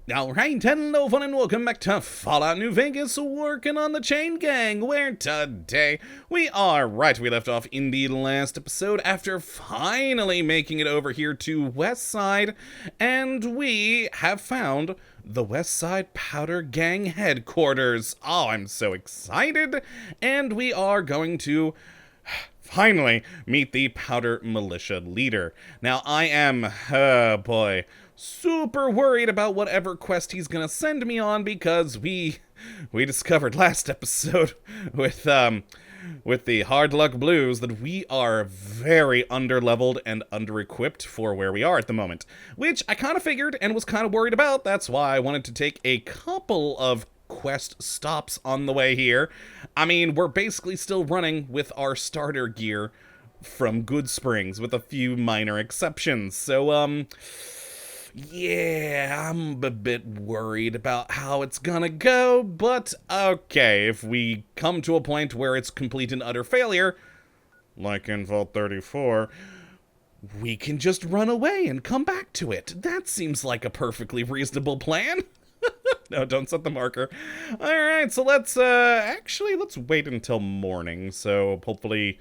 Alright, hello fun and welcome back to Fallout New Vegas, working on the Chain Gang, where today we are right we left off in the last episode after finally making it over here to Westside, and we have found the Westside Powder Gang headquarters. Oh, I'm so excited, and we are going to finally meet the Powder Militia leader. Now, I am, oh boy, super worried about whatever quest he's gonna send me on, because we discovered last episode with the Hard Luck Blues that we are very underleveled and under-equipped for where we are at the moment, which I kind of figured and was kind of worried about. That's why I wanted to take a couple of quest stops on the way here. I mean, we're basically still running with our starter gear from Good Springs, with a few minor exceptions. So, yeah, I'm a bit worried about how it's gonna go, but okay, if we come to a point where it's complete and utter failure, like in Vault 34, we can just run away and come back to it. That seems like a perfectly reasonable plan. No, don't set the marker. Alright, so let's wait until morning, so hopefully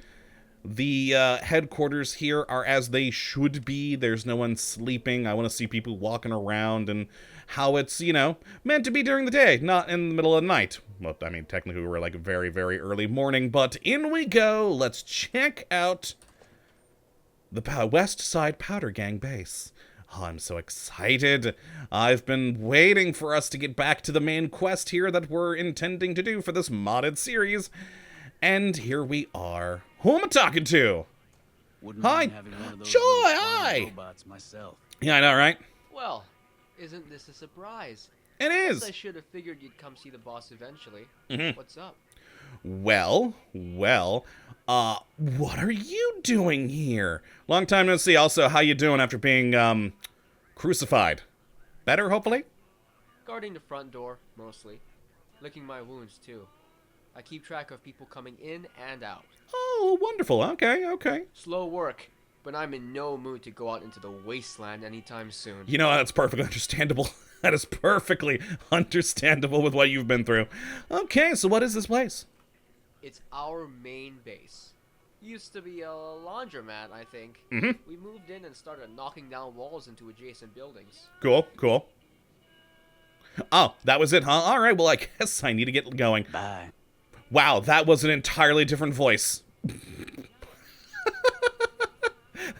the headquarters here are as they should be. There's no one sleeping. I want to see people walking around and how it's, you know, meant to be during the day, not in the middle of the night. Well, I mean, technically we're like very, very early morning, but in we go. Let's check out the Westside Powder Gang base. Oh, I'm so excited. I've been waiting for us to get back to the main quest here that we're intending to do for this modded series. And here we are. Who am I talking to? Hi. Joy, hi. Myself. Yeah, I know, right? Well, isn't this a surprise? It is. I should have figured you'd come see the boss eventually. What's up? Well, what are you doing here? Long time no see. Also, how you doing after being, crucified? Better, hopefully? Guarding the front door, mostly. Licking my wounds, too. I keep track of people coming in and out. Oh, wonderful. Okay. Slow work, but I'm in no mood to go out into the wasteland anytime soon. You know, that's perfectly understandable. That is perfectly understandable with what you've been through. Okay, so what is this place? It's our main base. Used to be a laundromat, I think. Mm-hmm. We moved in and started knocking down walls into adjacent buildings. Cool. Oh, that was it, huh? All right, well, I guess I need to get going. Bye. Wow, that was an entirely different voice.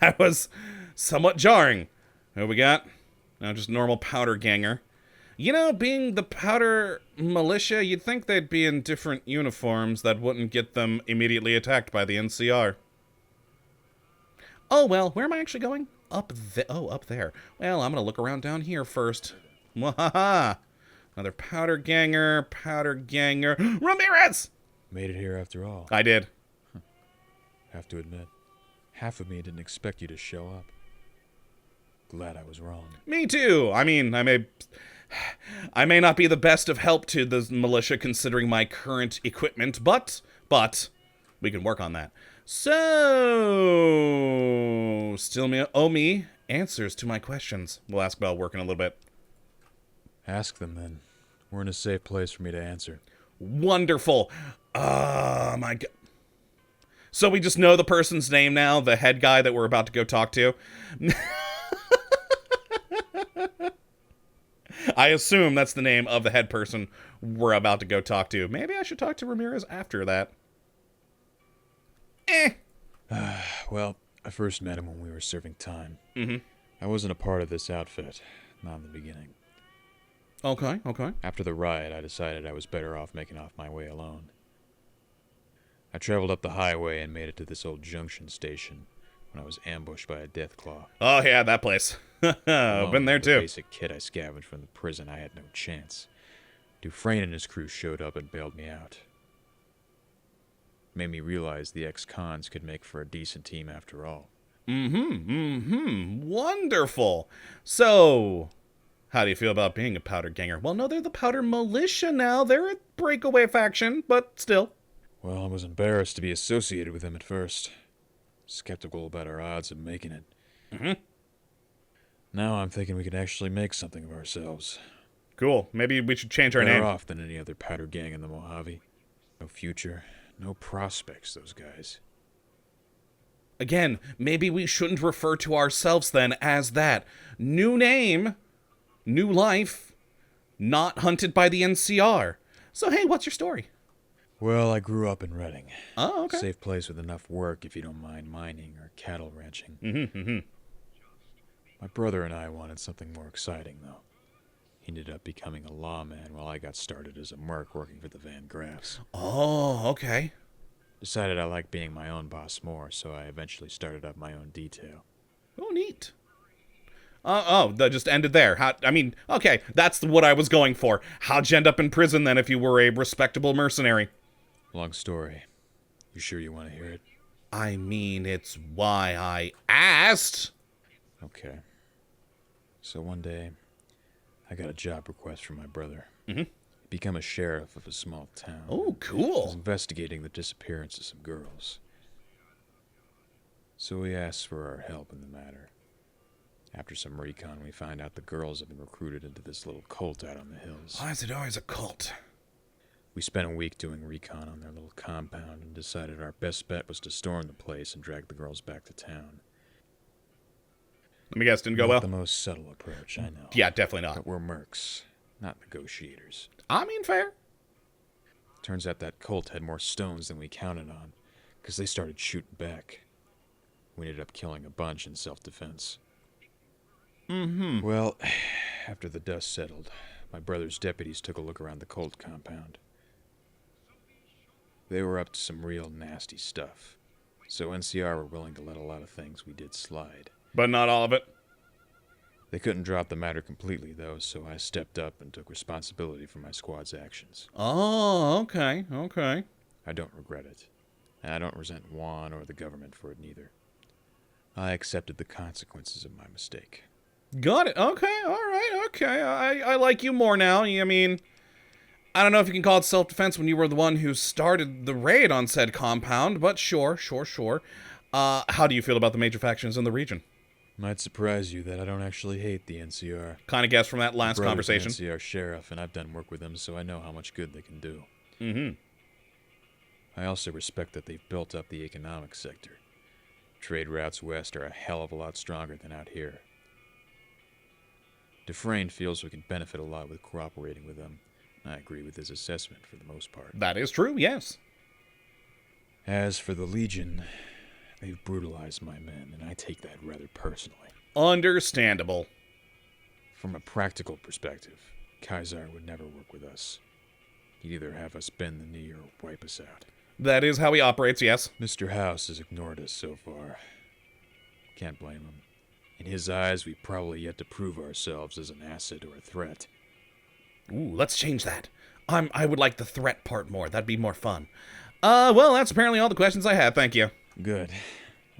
That was somewhat jarring. Who we got? No, just normal powder ganger. You know, being the powder militia, you'd think they'd be in different uniforms that wouldn't get them immediately attacked by the NCR. Oh, well, where am I actually going? Up there. Well, I'm gonna look around down here first. Wahaha! Another powder ganger. Ramirez! Made it here after all. I did. Have to admit, half of me didn't expect you to show up. Glad I was wrong. Me too. I mean, I may not be the best of help to the militia considering my current equipment, but we can work on that. So, still owe me answers to my questions. We'll ask about working a little bit. Ask them then. We're in a safe place for me to answer. Wonderful. Oh my god. So we just know the person's name now, the head guy that we're about to go talk to. I assume that's the name of the head person we're about to go talk to. Maybe I should talk to Ramirez after that. Well, I first met him when we were serving time. Mm-hmm. I wasn't a part of this outfit, not in the beginning. Okay. After the riot, I decided I was better off making off my way alone. I traveled up the highway and made it to this old junction station when I was ambushed by a deathclaw. Oh yeah, that place. I've been there The too. basic kid I scavenged from the prison, I had no chance. Dufresne and his crew showed up and bailed me out. Made me realize the ex-cons could make for a decent team after all. Wonderful. So, how do you feel about being a powder ganger? Well, no, they're the powder militia now. They're a breakaway faction, but still. Well, I was embarrassed to be associated with them at first. Skeptical about our odds of making it. Mm-hmm. Now I'm thinking we could actually make something of ourselves. Cool. Maybe we should change our Better name. off than any other powder gang in the Mojave. No future, no prospects, those guys. Again, maybe we shouldn't refer to ourselves then as that. New name, new life, not hunted by the NCR. So hey, what's your story? Well, I grew up in Redding. Oh, okay. Safe place with enough work if you don't mind mining or cattle ranching. Mm-hmm. My brother and I wanted something more exciting, though. He ended up becoming a lawman while I got started as a merc working for the Van Graffs. Oh, okay. Decided I liked being my own boss more, so I eventually started up my own detail. Oh, neat. That just ended there. Okay, that's what I was going for. How'd you end up in prison then if you were a respectable mercenary? Long story. You sure you want to hear it? I mean, it's why I asked. Okay. So one day, I got a job request from my brother. Mm-hmm. Become a sheriff of a small town. Oh, I was cool. investigating the disappearance of some girls. So we asked for our help in the matter. After some recon, we find out the girls have been recruited into this little cult out on the hills. Why is it always a cult? We spent a week doing recon on their little compound and decided our best bet was to storm the place and drag the girls back to town. Let me guess, didn't go Not well? the most subtle approach, I know. Yeah, definitely not. But we're mercs, not negotiators. I mean, fair. Turns out that cult had more stones than we counted on, because they started shooting back. We ended up killing a bunch in self-defense. Mm-hmm. Well, after the dust settled, my brother's deputies took a look around the cult compound. They were up to some real nasty stuff, so NCR were willing to let a lot of things we did slide. But not all of it. They couldn't drop the matter completely, though, so I stepped up and took responsibility for my squad's actions. Oh, okay. I don't regret it, and I don't resent Juan or the government for it neither. I accepted the consequences of my mistake. Got it. Okay, all right, okay. I like you more now. I mean, I don't know if you can call it self-defense when you were the one who started the raid on said compound, but sure. How do you feel about the major factions in the region? Might surprise you that I don't actually hate the NCR. Kind of guessed from that last Brother's conversation. an NCR sheriff, and I've done work with them, so I know how much good they can do. Mm-hmm. I also respect that they've built up the economic sector. Trade routes west are a hell of a lot stronger than out here. Dufresne feels we can benefit a lot with cooperating with them. I agree with his assessment for the most part. That is true, yes. As for the Legion, they've brutalized my men, and I take that rather personally. Understandable. From a practical perspective, Kaiser would never work with us. He'd either have us bend the knee or wipe us out. That is how he operates, yes. Mr. House has ignored us so far. Can't blame him. In his eyes, we've probably yet to prove ourselves as an asset or a threat. Ooh, let's change that. I would like the threat part more. That'd be more fun. Well, that's apparently all the questions I had. Thank you. Good.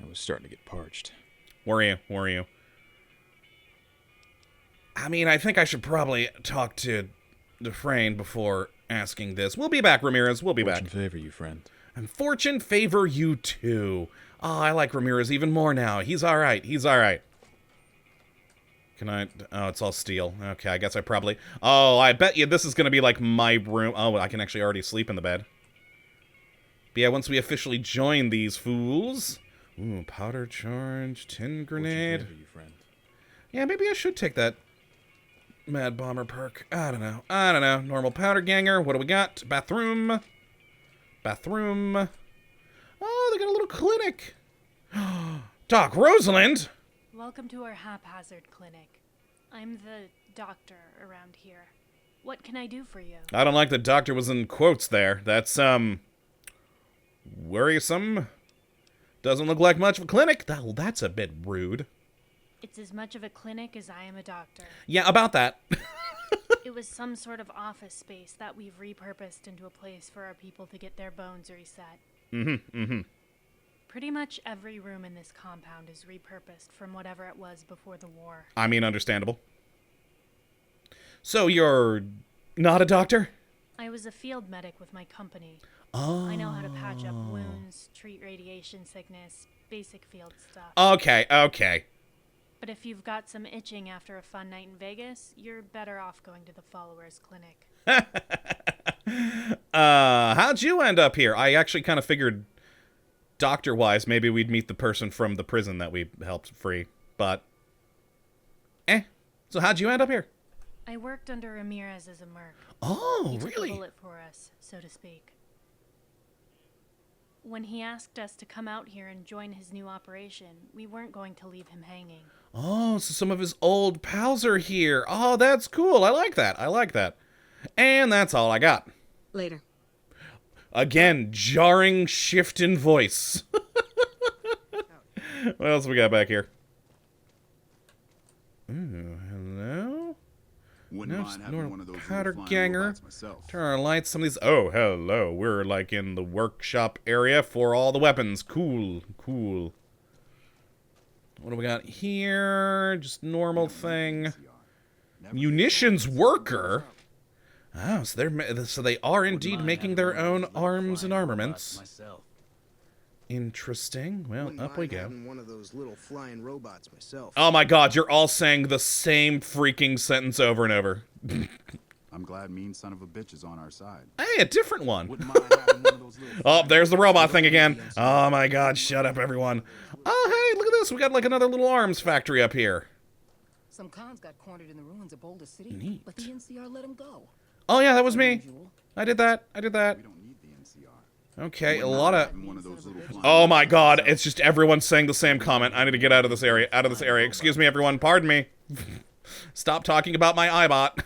I was starting to get parched. Were you? I mean, I think I should probably talk to Dufresne before asking this. We'll be back, Ramirez. We'll be back. Fortune favor you, friend. And fortune favor you too. Oh, I like Ramirez even more now. He's all right. Can I? Oh, it's all steel. Okay, I guess I probably... Oh, I bet you this is going to be like my room. Oh, I can actually already sleep in the bed. But yeah, once we officially join these fools... Ooh, powder charge, tin grenade. Fortune favor you, friend. Yeah, maybe I should take that Mad Bomber perk. I don't know. Normal powder ganger. What do we got? Bathroom. Oh, they got a little clinic. Doc Rosalind. Welcome to our haphazard clinic. I'm the doctor around here. What can I do for you? I don't like the doctor was in quotes there. That's, worrisome. Doesn't look like much of a clinic. That's a bit rude. It's as much of a clinic as I am a doctor. Yeah, about that. It was some sort of office space that we've repurposed into a place for our people to get their bones reset. Mm-hmm. Pretty much every room in this compound is repurposed from whatever it was before the war. I mean, understandable. So you're not a doctor? I was a field medic with my company. Oh. I know how to patch up wounds, treat radiation sickness, basic field stuff. Okay. But if you've got some itching after a fun night in Vegas, you're better off going to the Followers Clinic. How'd you end up here? I actually kind of figured, doctor-wise, maybe we'd meet the person from the prison that we helped free, but... So how'd you end up here? I worked under Ramirez as a merc. Oh, He took really? a bullet for us, so to speak. When he asked us to come out here and join his new operation, we weren't going to leave him hanging. Oh, so some of his old pals are here. Oh, that's cool. I like that. I like that. And that's all I got. Later. Again, jarring shift in voice. What else we got back here? Ooh, hello? Wouldn't No, mind just normal having one of those powder little flying ganger. robots myself. Turn our lights. Some of these. Oh, hello. We're like in the workshop area for all the weapons. Cool. Cool. What do we got here? Just normal thing. Munitions worker. Oh, so they are indeed making their own arms and armaments. Myself. Interesting. Well, up we go. One of those little flying robots myself. Oh my god, you're all saying the same freaking sentence over and over. I'm glad mean son of a bitch is on our side. Hey, a different one. Wouldn't mind having one of those little Oh, flying there's the robot robots thing again. myself. Oh my god, shut up, everyone. Oh, hey, look at this. We got like another little arms factory up here. Some cons got cornered in the ruins of Boulder City, Neat. but the NCR let them go. Oh yeah, that was me. Unusual. I did that. I did that. We don't need the NCR. Okay, a Wouldn't lot mind of... having one of those little flying Oh my robots god, myself. it's just everyone saying the same comment. I need to get out of this area. Out of this area. Excuse me, everyone. Pardon me. Stop talking about my iBot.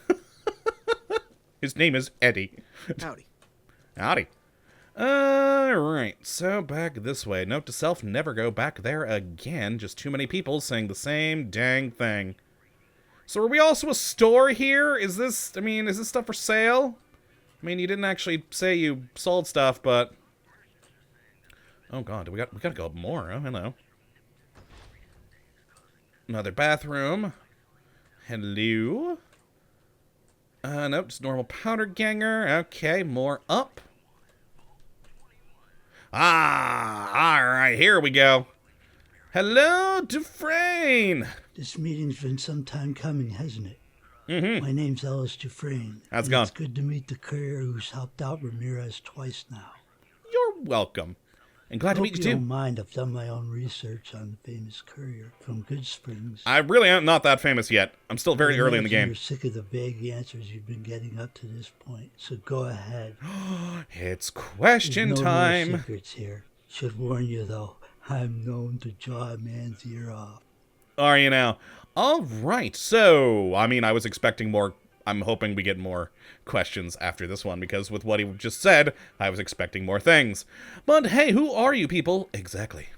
His name is Eddie. Howdy. Howdy. Alright, so back this way. Note to self, never go back there again. Just too many people saying the same dang thing. So are we also a store here? Is this stuff for sale? I mean, you didn't actually say you sold stuff, but... Oh god, we gotta go up more. Oh, hello. Another bathroom. Hello. Nope, just normal powder ganger. Okay, more up. Ah, alright, here we go. Hello, Dufresne! This meeting's been some time coming, hasn't it? Mm-hmm. My name's Ellis Dufresne. How's it and going? It's good to meet the courier who's helped out Ramirez twice now. You're welcome. And glad to Hope meet you you too. don't mind, I've done my own research on the famous courier from Good Springs. I really am not that famous yet. I'm still very I early in the imagine game. You're sick of the vague answers you've been getting up to this point, so go ahead. It's There's question no time. more secrets here. Should warn you though, I'm known to jaw a man's ear off. Are you now? Alright, so, I mean, I was expecting more. I'm hoping we get more questions after this one, because with what he just said, I was expecting more things. But hey, who are you people exactly?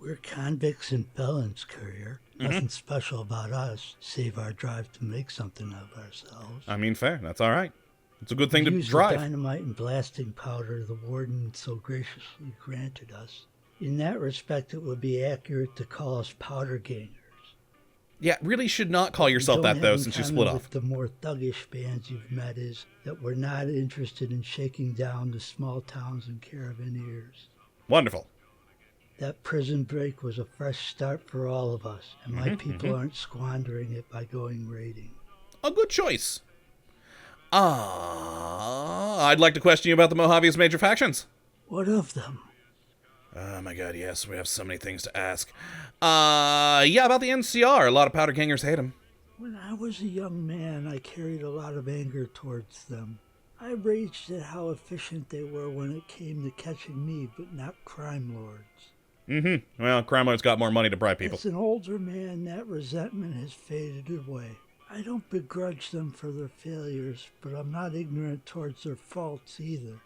We're convicts and felons, courier. Mm-hmm. Nothing special about us, save our drive to make something of ourselves. I mean, fair. That's alright. It's a good thing to Use the drive. dynamite and blasting powder the warden so graciously granted us. In that respect, it would be accurate to call us powder gangers. Yeah, really should not call yourself We that, don't though, have in since you common split off. with the more thuggish bands you've met is that we're not interested in shaking down the small towns and caravaneers. Wonderful. That prison break was a fresh start for all of us, and my people aren't squandering it by going raiding. A good choice. I'd like to question you about the Mojave's major factions. What of them? Oh my god, yes, we have so many things to ask. Yeah, about the NCR. A lot of powder gangers hate him. When I was a young man, I carried a lot of anger towards them. I raged at how efficient they were when it came to catching me, but not crime lords. Mm-hmm. Well, crime lords got more money to bribe people. As an older man, that resentment has faded away. I don't begrudge them for their failures, but I'm not ignorant towards their faults either.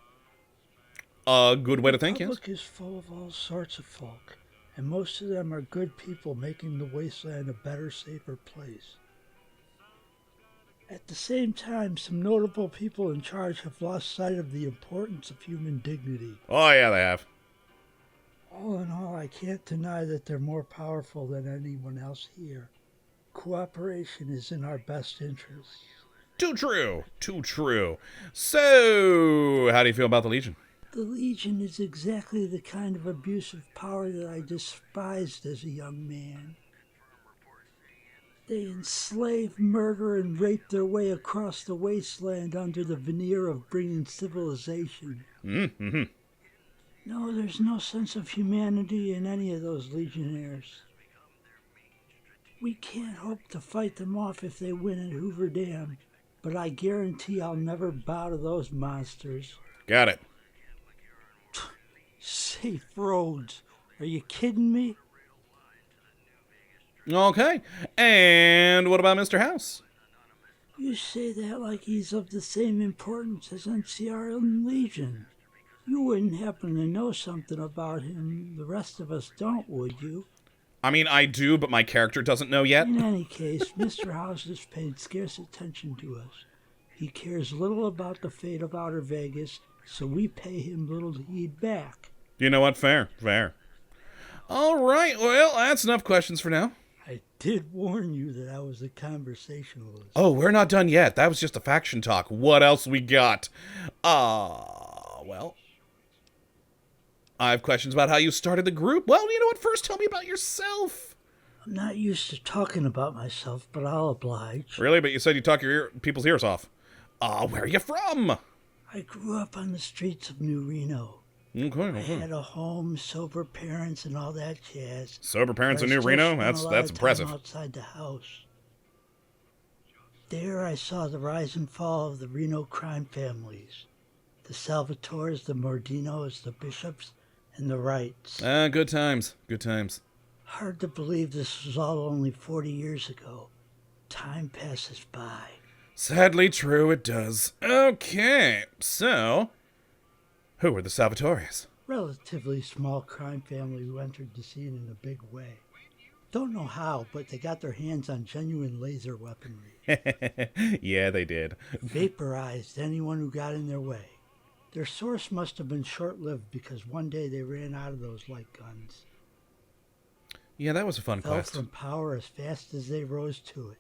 A good way to think, The yes. public is full of all sorts of folk, and most of them are good people making the wasteland a better, safer place. At the same time, some notable people in charge have lost sight of the importance of human dignity. Oh, yeah, they have. All in all, I can't deny that they're more powerful than anyone else here. Cooperation is in our best interests. Too true. Too true. So, how do you feel about the Legion? The Legion is exactly the kind of abusive power that I despised as a young man. They enslave, murder, and rape their way across the wasteland under the veneer of bringing civilization. Mm-hmm. No, there's no sense of humanity in any of those legionnaires. We can't hope to fight them off if they win at Hoover Dam, but I guarantee I'll never bow to those monsters. Got it. Safe roads. Are you kidding me? Okay. And what about Mr. House? You say that like he's of the same importance as NCR and Legion. You wouldn't happen to know something about him the rest of us don't, would you? I mean, I do, but my character doesn't know yet. In any case, Mr. House has paid scarce attention to us. He cares little about the fate of Outer Vegas, so we pay him little heed back. You know what? Fair. All right, well, that's enough questions for now. I did warn you that I was a conversationalist. Oh, we're not done yet. That was just a faction talk. What else we got? Well, I have questions about how you started the group. Well, you know what? First, tell me about yourself. I'm not used to talking about myself, but I'll oblige. Really? But you said you talk people's ears off. Where are you from? I grew up on the streets of New Reno. Okay. I had a home, sober parents, and all that jazz. Sober parents in But I New still Reno? spent a lot That's of time impressive. outside the house. There I saw the rise and fall of the Reno crime families. The Salvatores, the Mordinos, the Bishops, and the Wrights. Good times. Hard to believe this was all only 40 years ago. Time passes by. Sadly true, it does. Okay, so who were the Salvatores? Relatively small crime family who entered the scene in a big way. Don't know how, but they got their hands on genuine laser weaponry. Yeah, they did. Vaporized anyone who got in their way. Their source must have been short-lived because one day they ran out of those light guns. Yeah, that was a fun Fell quest. from power as fast as they rose to it.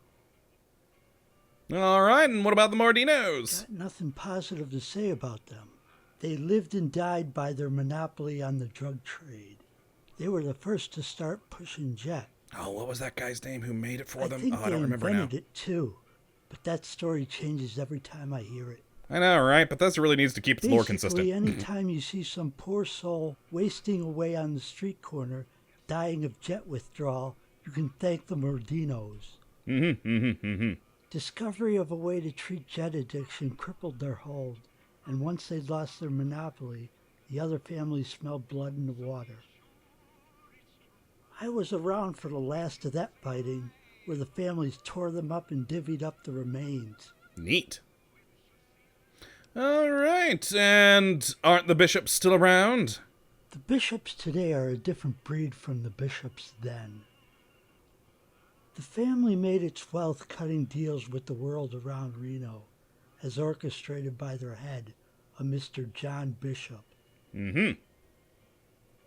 All right, and what about the Mordinos? Got nothing positive to say about them. They lived and died by their monopoly on the drug trade. They were the first to start pushing jet. Oh, what was that guy's name who made it for I them? think Oh, I they don't remember now. invented it too, but that story changes every time I hear it. I know, right? But this really needs to keep its lore Basically, consistent. anytime you see some poor soul wasting away on the street corner, dying of jet withdrawal, you can thank the Mordinos. Discovery of a way to treat jet addiction crippled their hold, and once they'd lost their monopoly, the other families smelled blood in the water. I was around for the last of that fighting, where the families tore them up and divvied up the remains. Neat. All right, and aren't the bishops still around? The bishops today are a different breed from the bishops then. The family made its wealth cutting deals with the world around Reno, as orchestrated by their head, a Mr. John Bishop.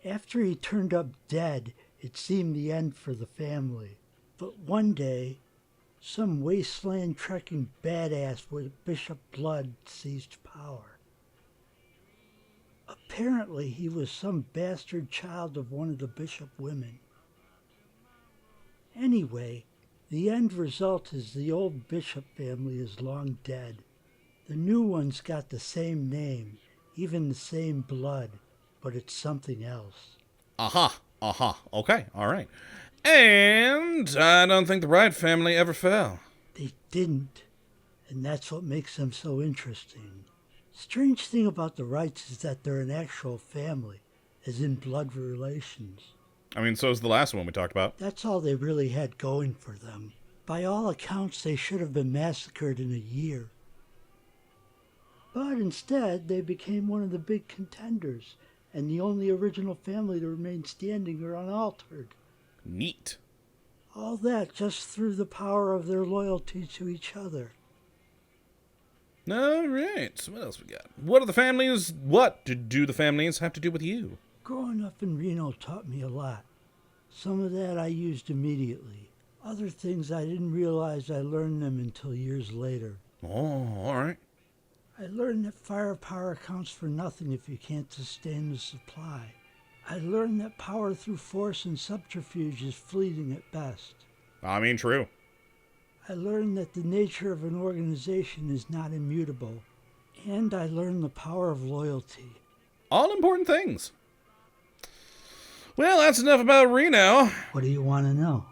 After he turned up dead, it seemed the end for the family. But one day, some wasteland trekking badass with bishop blood seized power. Apparently, he was some bastard child of one of the bishop women. Anyway, the end result is the old bishop family is long dead. The new one's got the same name, even the same blood, but it's something else. Okay, all right. And I don't think the Wright family ever fell. They didn't, and that's what makes them so interesting. Strange thing about the Wrights is that they're an actual family, as in blood relations. I mean, so is the last one we talked about. That's all they really had going for them. By all accounts, they should have been massacred in a year. But instead, they became one of the big contenders, and the only original family to remain standing or unaltered. Neat. All that just through the power of their loyalty to each other. All right, so what else we got? What do the families have to do with you? Growing up in Reno taught me a lot. Some of that I used immediately. Other things I didn't realize I learned them until years later. Oh, all right. I learned that firepower counts for nothing if you can't sustain the supply. I learned that power through force and subterfuge is fleeting at best. I mean, true. I learned that the nature of an organization is not immutable, and I learned the power of loyalty. All important things. Well, that's enough about Reno. What do you want to know?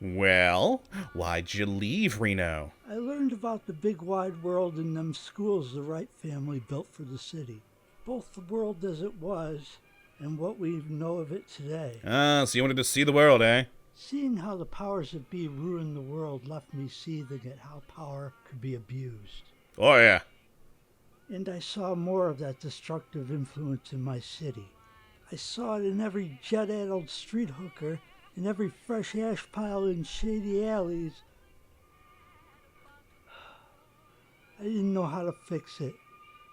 Well, why'd you leave Reno? I learned about the big wide world in them schools the Wright family built for the city. Both the world as it was and what we know of it today. Ah, so you wanted to see the world, eh? Seeing how the powers that be ruined the world left me seething at how power could be abused. Oh, yeah. And I saw more of that destructive influence in my city. I saw it in every jet-addled street hooker, in every fresh ash pile in shady alleys. I didn't know how to fix it.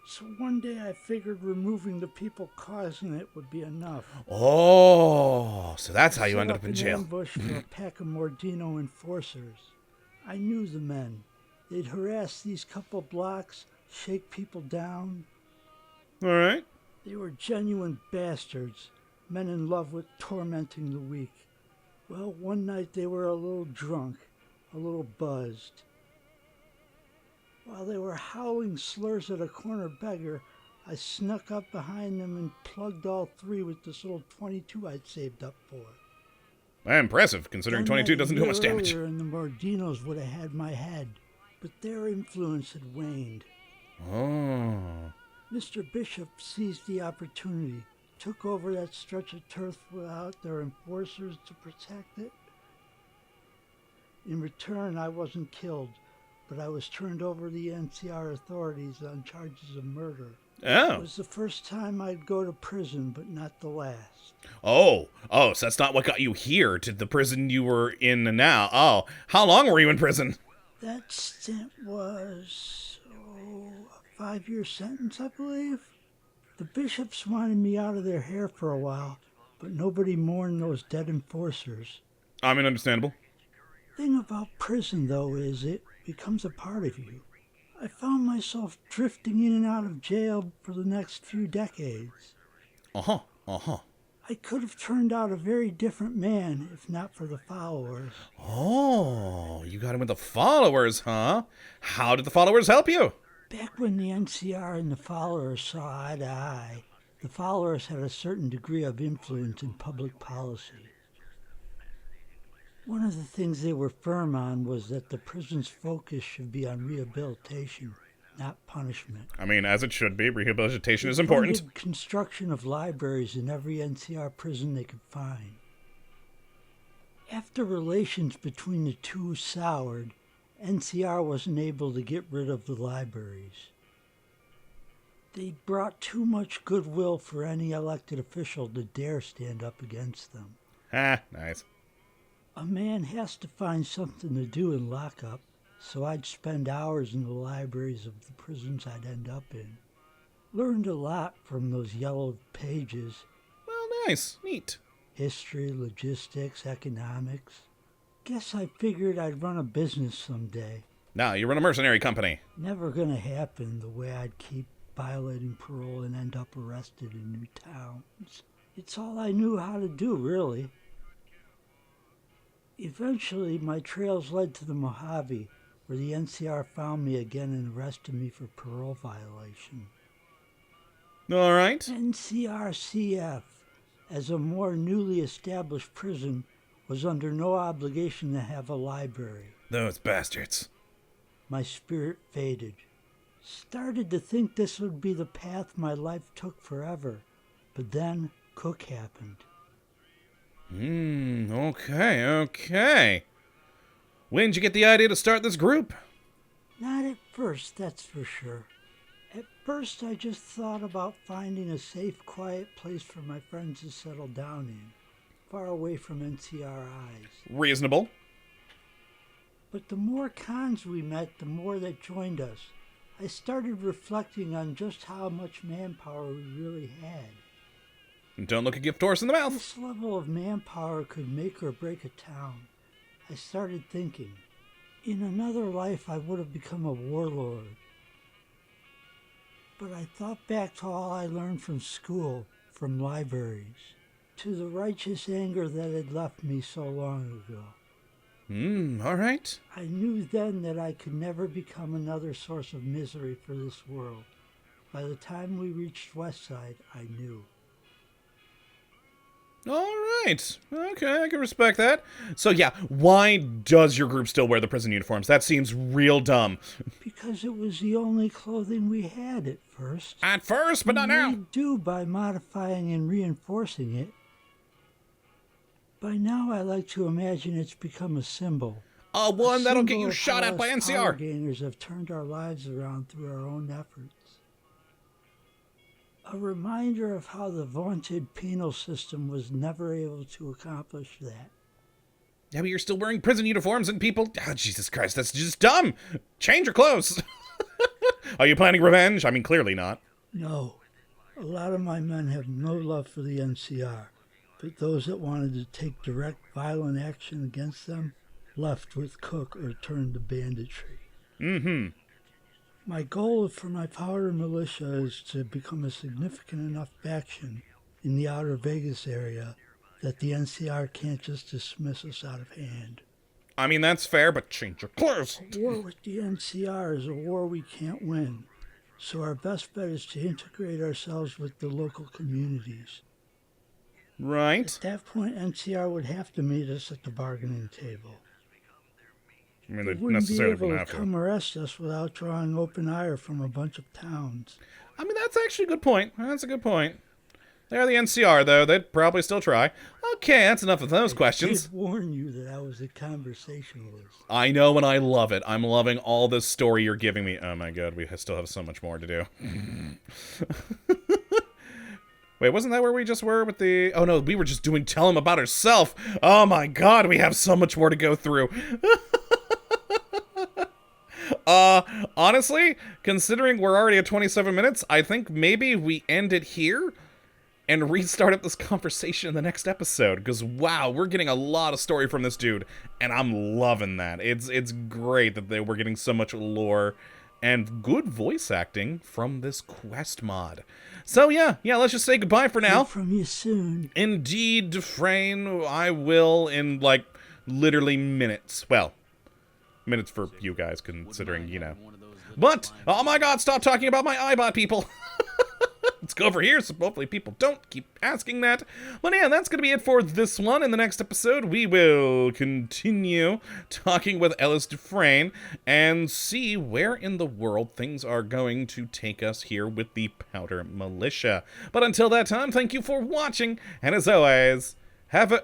So one day I figured removing the people causing it would be enough. Oh, so that's how you Set ended up in an jail. ambush for a pack of Mordino enforcers. I knew the men. They'd harass these couple blocks, shake people down. All right. They were genuine bastards, men in love with tormenting the weak. Well, one night they were a little drunk, a little buzzed. While they were howling slurs at a corner beggar, I snuck up behind them and plugged all three with this little .22 I'd saved up for. Impressive, considering Done that 22 doesn't a do year much damage. earlier, and the Mordinos would have had my head, but their influence had waned. Oh. Mr. Bishop seized the opportunity, took over that stretch of turf without their enforcers to protect it. In return, I wasn't killed, but I was turned over to the NCR authorities on charges of murder. It Oh. was the first time I'd go to prison, but not the last. Oh, so that's not what got you here to the prison you were in now. Oh, how long were you in prison? That stint was, a 5-year sentence, I believe. The bishops wanted me out of their hair for a while, but nobody mourned those dead enforcers. I mean, understandable. Thing about prison, though, is it becomes a part of you. I found myself drifting in and out of jail for the next few decades. Uh-huh. I could have turned out a very different man if not for the followers. Oh, you got him with the followers, huh? How did the followers help you? Back when the NCR and the followers saw eye to eye, the followers had a certain degree of influence in public policy. One of the things they were firm on was that the prison's focus should be on rehabilitation, not punishment. I mean, as it should be, rehabilitation is They important. funded construction of libraries in every NCR prison they could find. After relations between the two soured, NCR wasn't able to get rid of the libraries. They brought too much goodwill for any elected official to dare stand up against them. Ah, nice. A man has to find something to do in lockup, so I'd spend hours in the libraries of the prisons I'd end up in. Learned a lot from those yellowed pages. Well, nice. Neat. History, logistics, economics. Guess I figured I'd run a business someday. Now, you run a mercenary company. Never gonna happen the way I'd keep violating parole and end up arrested in new towns. It's all I knew how to do, really. Eventually, my trails led to the Mojave, where the NCR found me again and arrested me for parole violation. All right. NCRCF, as a more newly established prison, was under no obligation to have a library. Those bastards. My spirit faded. Started to think this would be the path my life took forever, but then Cook happened. Okay. When did you get the idea to start this group? Not at first, that's for sure. At first, I just thought about finding a safe, quiet place for my friends to settle down in, far away from NCR eyes. Reasonable. But the more cons we met, the more that joined us. I started reflecting on just how much manpower we really had. Don't look a gift horse in the mouth. This level of manpower could make or break a town. I started thinking, in another life I would have become a warlord. But I thought back to all I learned from school, from libraries, to the righteous anger that had left me so long ago. All right. I knew then that I could never become another source of misery for this world. By the time we reached Westside, I knew. All right. Okay, I can respect that. So yeah, why does your group still wear the prison uniforms? That seems real dumb. Because it was the only clothing we had at first. At first, but not We now. made do by modifying and reinforcing it. By now, I like to imagine it's become a symbol. One that'll get symbol you of shot how at by us power NCR. gainers have turned our lives around through our own efforts. A reminder of how the vaunted penal system was never able to accomplish that. Yeah, but you're still wearing prison uniforms and people... Oh, Jesus Christ, that's just dumb. Change your clothes. Are you planning revenge? I mean, clearly not. No, a lot of my men have no love for the NCR, but those that wanted to take direct violent action against them left with Cook or turned to banditry. Mm-hmm. My goal for my powder militia is to become a significant enough faction in the outer Vegas area that the NCR can't just dismiss us out of hand. I mean, that's fair, but change your clothes. A war with the NCR is a war we can't win, so our best bet is to integrate ourselves with the local communities. Right. At that point, NCR would have to meet us at the bargaining table. I mean, They they wouldn't be necessarily able wouldn't to have to. come arrest us without drawing open ire from a bunch of towns. I mean, that's actually a good point. That's a good point. They're the NCR, though. They'd probably still try. Okay, that's enough of those I questions. did warn you that I was a conversationalist. I know and I love it. I'm loving all this story you're giving me. Oh my god, we still have so much more to do. Wait, wasn't that where we just were with the... Oh no, we were just doing Tell Him About Herself. Oh my god, we have so much more to go through. Honestly, considering we're already at 27 minutes, I think maybe we end it here and restart up this conversation in the next episode, because wow, we're getting a lot of story from this dude, and I'm loving that. It's great that we're getting so much lore and good voice acting from this quest mod. So yeah, let's just say goodbye for now. Hear from you soon. Indeed, Dufresne, I will in like literally minutes. Well, minutes for you guys, considering, you know. But, oh my god, stop talking about my iBot, people. Let's go over here so hopefully people don't keep asking that. But yeah, that's going to be it for this one. In the next episode, we will continue talking with Ellis Dufresne and see where in the world things are going to take us here with the Powder Militia. But until that time, thank you for watching, and as always, have a...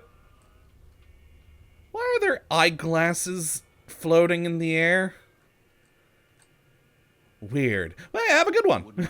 Why are there eyeglasses floating in the air? Weird. Well, have a good one.